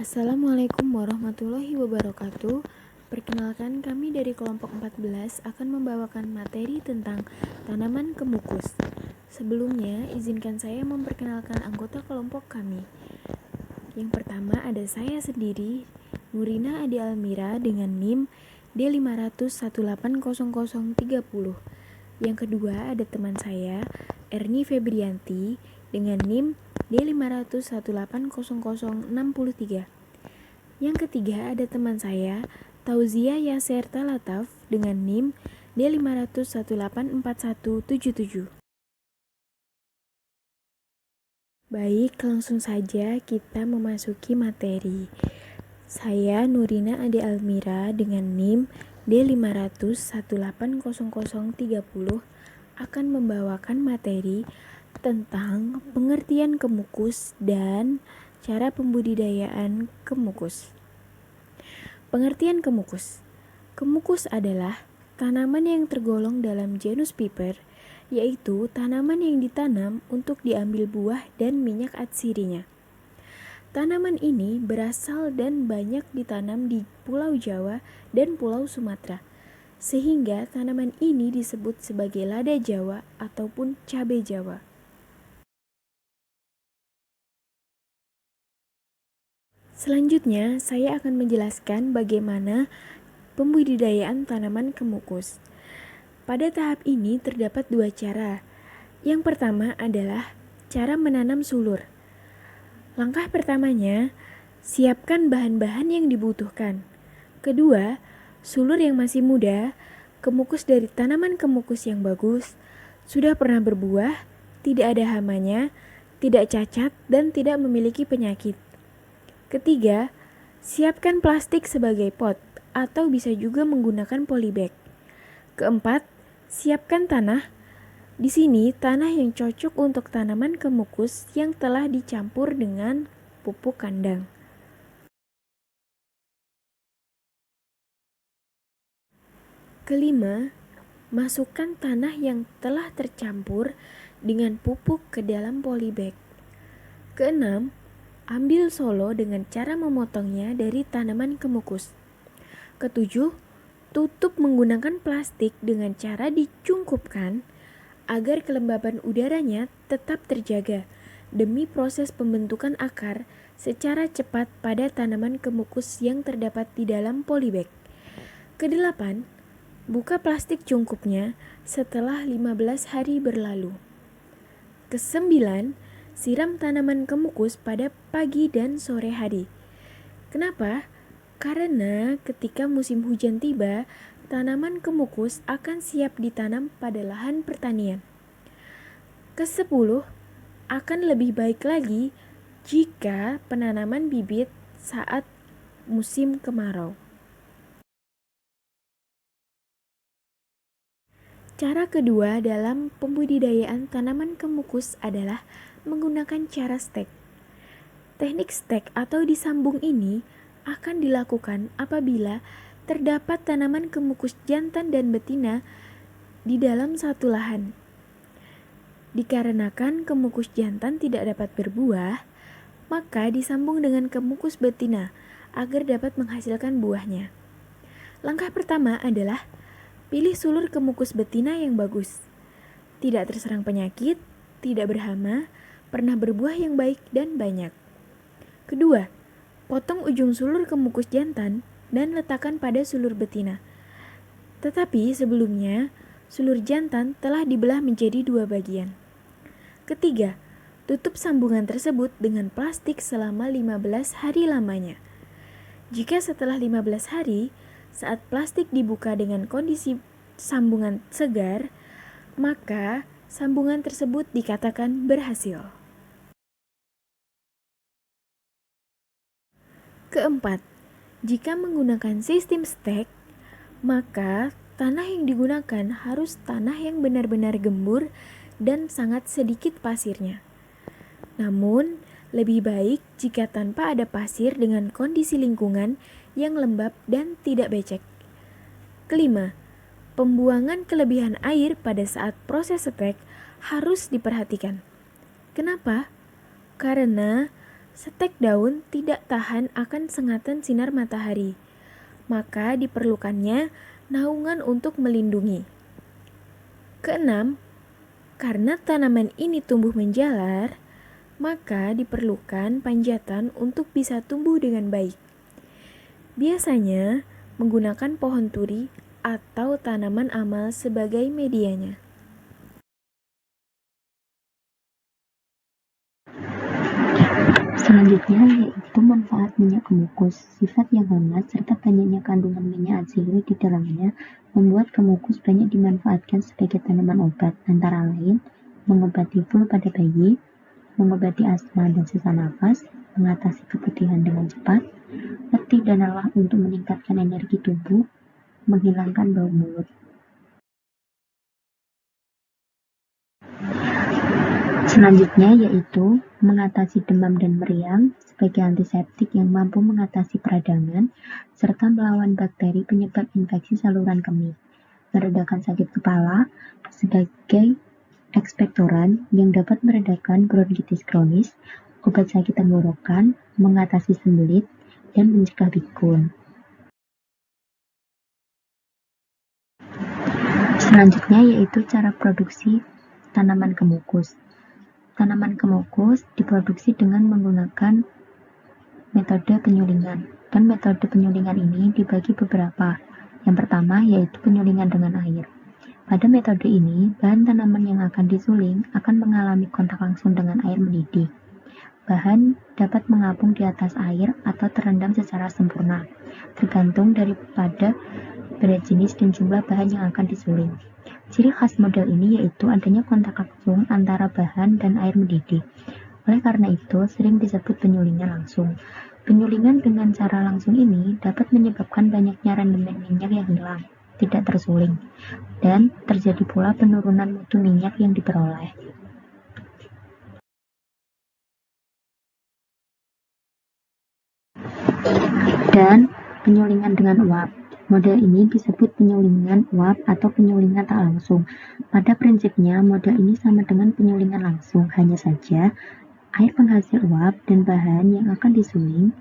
Assalamualaikum warahmatullahi wabarakatuh. Perkenalkan, kami dari kelompok 14 akan membawakan materi tentang tanaman kemukus. Sebelumnya, izinkan saya memperkenalkan anggota kelompok kami. Yang pertama ada saya sendiri, Nurina Adi Almira dengan NIM D500180030. Yang kedua ada teman saya, Erni Febrianti dengan NIM D500180063. Yang ketiga ada teman saya, Tauzia Yaser Talataf dengan NIM D500184177. Baik, langsung saja kita memasuki materi. Saya Nurina Ade Almira dengan NIM D500180030 akan membawakan materi tentang pengertian kemukus dan cara pembudidayaan kemukus. Pengertian kemukus. Kemukus adalah tanaman yang tergolong dalam genus Piper, yaitu tanaman yang ditanam untuk diambil buah dan minyak atsirinya. Tanaman ini berasal dan banyak ditanam di Pulau Jawa dan Pulau Sumatera, sehingga tanaman ini disebut sebagai lada Jawa ataupun cabai Jawa. Selanjutnya, saya akan menjelaskan bagaimana pembudidayaan tanaman kemukus. Pada tahap ini terdapat dua cara. Yang pertama adalah cara menanam sulur. Langkah pertamanya, siapkan bahan-bahan yang dibutuhkan. Kedua, sulur yang masih muda, kemukus dari tanaman kemukus yang bagus, sudah pernah berbuah, tidak ada hamanya, tidak cacat, dan tidak memiliki penyakit. Ketiga, siapkan plastik sebagai pot atau bisa juga menggunakan polybag. Keempat, siapkan tanah. Di sini tanah yang cocok untuk tanaman kemukus yang telah dicampur dengan pupuk kandang. Kelima, masukkan tanah yang telah tercampur dengan pupuk ke dalam polybag. Keenam, ambil solo dengan cara memotongnya dari tanaman kemukus. Ketujuh, tutup menggunakan plastik dengan cara dicungkupkan agar kelembaban udaranya tetap terjaga demi proses pembentukan akar secara cepat pada tanaman kemukus yang terdapat di dalam polybag. Kedelapan, buka plastik cungkupnya setelah 15 hari berlalu. Kesembilan, siram tanaman kemukus pada pagi dan sore hari. Kenapa? Karena ketika musim hujan tiba, tanaman kemukus akan siap ditanam pada lahan pertanian. Kesepuluh, akan lebih baik lagi jika penanaman bibit saat musim kemarau. Cara kedua dalam pembudidayaan tanaman kemukus adalah menggunakan cara stek. Teknik stek atau disambung ini akan dilakukan apabila terdapat tanaman kemukus jantan dan betina di dalam satu lahan. Dikarenakan kemukus jantan tidak dapat berbuah, maka disambung dengan kemukus betina agar dapat menghasilkan buahnya. Langkah pertama adalah pilih sulur kemukus betina yang bagus, tidak terserang penyakit, tidak berhama, pernah berbuah yang baik dan banyak. Kedua, potong ujung sulur kemukus jantan dan letakkan pada sulur betina. Tetapi sebelumnya, sulur jantan telah dibelah menjadi dua bagian. Ketiga, tutup sambungan tersebut dengan plastik selama 15 hari lamanya. Jika setelah 15 hari, saat plastik dibuka dengan kondisi sambungan segar, maka sambungan tersebut dikatakan berhasil. Keempat, jika menggunakan sistem stek, maka tanah yang digunakan harus tanah yang benar-benar gembur dan sangat sedikit pasirnya. Namun, lebih baik jika tanpa ada pasir dengan kondisi lingkungan yang lembab dan tidak becek. Kelima, pembuangan kelebihan air pada saat proses stek harus diperhatikan. Kenapa? Karena Setek daun tidak tahan akan sengatan sinar matahari, maka diperlukannya naungan untuk melindungi. Keenam, karena tanaman ini tumbuh menjalar, maka diperlukan panjatan untuk bisa tumbuh dengan baik. Biasanya menggunakan pohon turi atau tanaman amal sebagai medianya. Selanjutnya yaitu manfaat minyak kemukus. Sifat yang hangat serta banyaknya kandungan minyak atsiri di dalamnya membuat kemukus banyak dimanfaatkan sebagai tanaman obat, antara lain mengobati flu pada bayi, mengobati asma dan sesak nafas, mengatasi keputihan dengan cepat, letih dan lelah untuk meningkatkan energi tubuh, menghilangkan bau mulut. Selanjutnya yaitu mengatasi demam dan meriang sebagai antiseptik yang mampu mengatasi peradangan serta melawan bakteri penyebab infeksi saluran kemih, meredakan sakit kepala sebagai ekspektoran yang dapat meredakan bronkitis kronis, obat sakit tenggorokan, mengatasi sembelit, dan mencegah pikun. Selanjutnya yaitu cara produksi tanaman kemukus. Tanaman kemukus diproduksi dengan menggunakan metode penyulingan, dan metode penyulingan ini dibagi beberapa. Yang pertama yaitu penyulingan dengan air. Pada metode ini, bahan tanaman yang akan disuling akan mengalami kontak langsung dengan air mendidih. Bahan dapat mengapung di atas air atau terendam secara sempurna, tergantung daripada berat jenis dan jumlah bahan yang akan disuling. Ciri khas model ini yaitu adanya kontak langsung antara bahan dan air mendidih. Oleh karena itu, sering disebut penyulingan langsung. Penyulingan dengan cara langsung ini dapat menyebabkan banyaknya rendemen minyak yang hilang, tidak tersuling, dan terjadi pula penurunan mutu minyak yang diperoleh. Dan penyulingan dengan uap. Model ini disebut penyulingan uap atau penyulingan tak langsung. Pada prinsipnya, model ini sama dengan penyulingan langsung, hanya saja air penghasil uap dan bahan yang akan disuling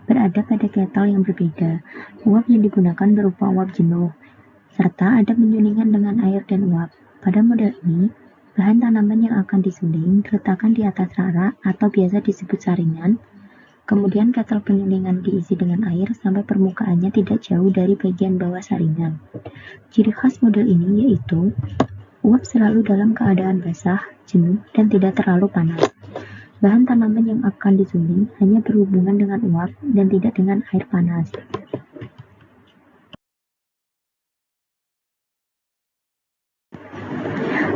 berada pada kettle yang berbeda. Uap yang digunakan berupa uap jenuh, serta ada penyulingan dengan air dan uap. Pada model ini, bahan tanaman yang akan disuling diletakkan di atas rak atau biasa disebut saringan. Kemudian kettle penyulingan diisi dengan air sampai permukaannya tidak jauh dari bagian bawah saringan. Ciri khas model ini yaitu uap selalu dalam keadaan basah, jenuh, dan tidak terlalu panas. Bahan tanaman yang akan disuling hanya berhubungan dengan uap dan tidak dengan air panas.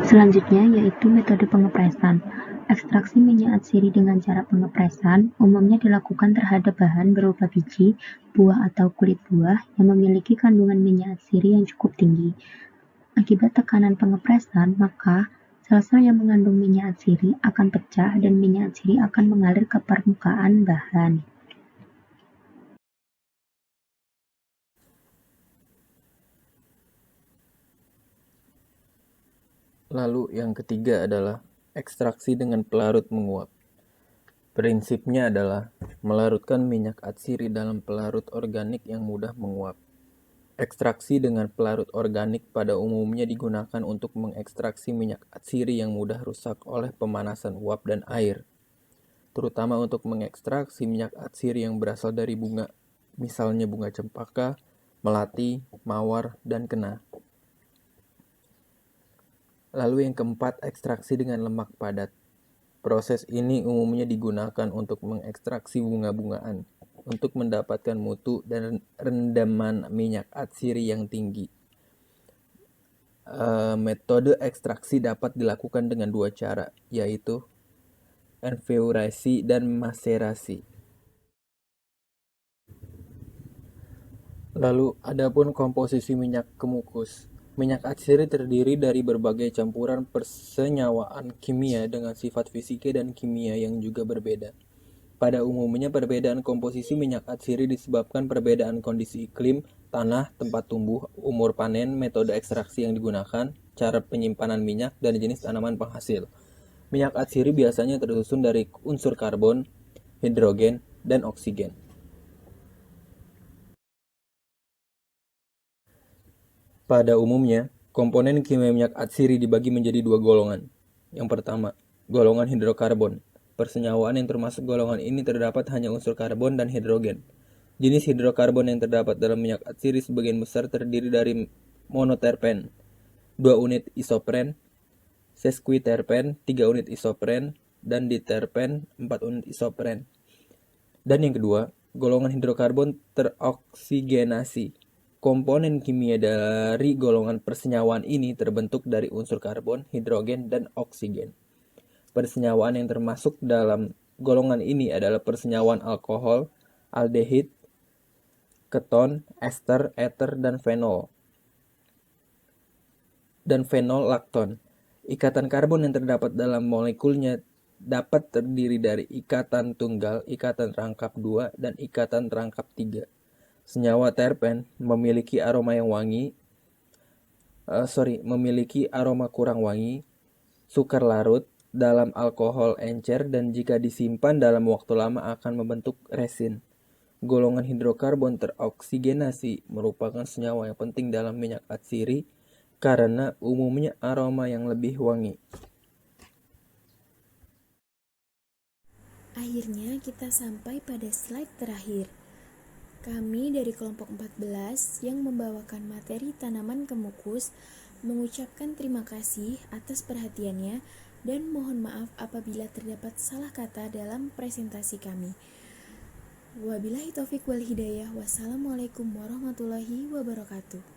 Selanjutnya yaitu metode pengepresan. Ekstraksi minyak atsiri dengan cara pengepresan umumnya dilakukan terhadap bahan berupa biji, buah atau kulit buah yang memiliki kandungan minyak atsiri yang cukup tinggi. Akibat tekanan pengepresan, maka sel-sel yang mengandung minyak atsiri akan pecah dan minyak atsiri akan mengalir ke permukaan bahan. Lalu yang ketiga adalah ekstraksi dengan pelarut menguap. Prinsipnya adalah melarutkan minyak atsiri dalam pelarut organik yang mudah menguap. Ekstraksi dengan pelarut organik pada umumnya digunakan untuk mengekstraksi minyak atsiri yang mudah rusak oleh pemanasan uap dan air, terutama untuk mengekstraksi minyak atsiri yang berasal dari bunga, misalnya bunga cempaka, melati, mawar, dan kena. Lalu yang keempat, ekstraksi dengan lemak padat. Proses ini umumnya digunakan untuk mengekstraksi bunga-bungaan untuk mendapatkan mutu dan rendaman minyak atsiri yang tinggi. Metode ekstraksi dapat dilakukan dengan dua cara, yaitu enveurasi dan maserasi. Lalu, adapun komposisi minyak kemukus. Minyak atsiri terdiri dari berbagai campuran persenyawaan kimia dengan sifat fisika dan kimia yang juga berbeda. Pada umumnya, perbedaan komposisi minyak atsiri disebabkan perbedaan kondisi iklim, tanah, tempat tumbuh, umur panen, metode ekstraksi yang digunakan, cara penyimpanan minyak, dan jenis tanaman penghasil. Minyak atsiri biasanya tersusun dari unsur karbon, hidrogen, dan oksigen. Pada umumnya, komponen kimia minyak atsiri dibagi menjadi dua golongan. Yang pertama, golongan hidrokarbon. Persenyawaan yang termasuk golongan ini terdapat hanya unsur karbon dan hidrogen. Jenis hidrokarbon yang terdapat dalam minyak atsiri sebagian besar terdiri dari monoterpen, 2 unit isopren, sesquiterpen, 3 unit isopren, dan diterpen, 4 unit isopren. Dan yang kedua, golongan hidrokarbon teroksigenasi. Komponen kimia dari golongan persenyawaan ini terbentuk dari unsur karbon, hidrogen, dan oksigen. Persenyawaan yang termasuk dalam golongan ini adalah persenyawaan alkohol, aldehid, keton, ester, eter, dan fenol lakton. Ikatan karbon yang terdapat dalam molekulnya dapat terdiri dari ikatan tunggal, ikatan rangkap 2, dan ikatan rangkap 3. Senyawa terpen memiliki aroma kurang wangi, sukar larut dalam alkohol encer, dan jika disimpan dalam waktu lama akan membentuk resin. Golongan hidrokarbon teroksigenasi merupakan senyawa yang penting dalam minyak atsiri karena umumnya aroma yang lebih wangi. Akhirnya kita sampai pada slide terakhir. Kami dari kelompok 14 yang membawakan materi tanaman kemukus mengucapkan terima kasih atas perhatiannya dan mohon maaf apabila terdapat salah kata dalam presentasi kami. Wabillahi taufik wal hidayah. Wassalamualaikum warahmatullahi wabarakatuh.